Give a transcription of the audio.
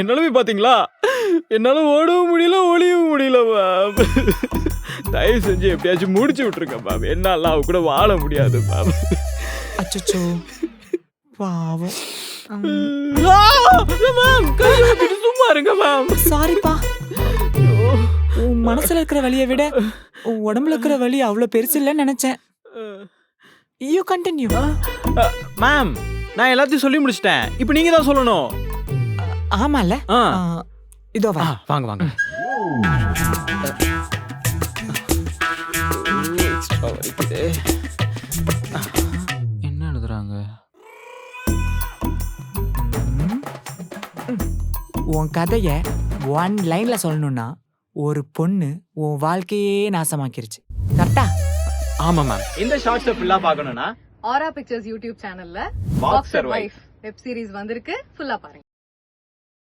என் நிலைமை பாத்தீங்களா? என்னால ஓடவும் முடியல, ஒளியவும் முடியல மேம். தயவு செஞ்சு எப்படியாச்சும் முடிச்சு விட்டுருங்க மேம். என்னால அவ கூட வாழ முடியாது மேம். அச்சச்சோ பாவம். மேம் கையை விட்டுட்டு சும்மா இருங்க மேம். சாரிப்பா. உன் மனசுல இருக்கிற வலியை விட உன் உடம்புல இருக்கிற வலி அவ்வளவு பெருசு இல்லைன்னு நினைச்சேன். You continue. மேம் நான் எல்லாத்தையும் சொல்லி முடிச்சிட்டேன். இப்போ நீங்க தான் சொல்லணும். ஆமால. இதோ வா. வாங்க வாங்க. என்ன எழுதுறாங்க? உன் கதைய 1 லைன்ல சொல்லணும்னா ஒரு பொண்ணு உன் வாழ்க்கையே நாசமாக்கிருச்சு. கரெக்டா? ஆமா மேம். இந்த ஷார்ட்ஸ் ஃபுல்லா பார்க்கணும்னா ஆரா பிக்சர்ஸ் யூடியூப் சேனல்ல பாக்ஸர் வைஃப் வெப் சீரிஸ் வந்திருக்கு, ஃபுல்லா பாருங்க.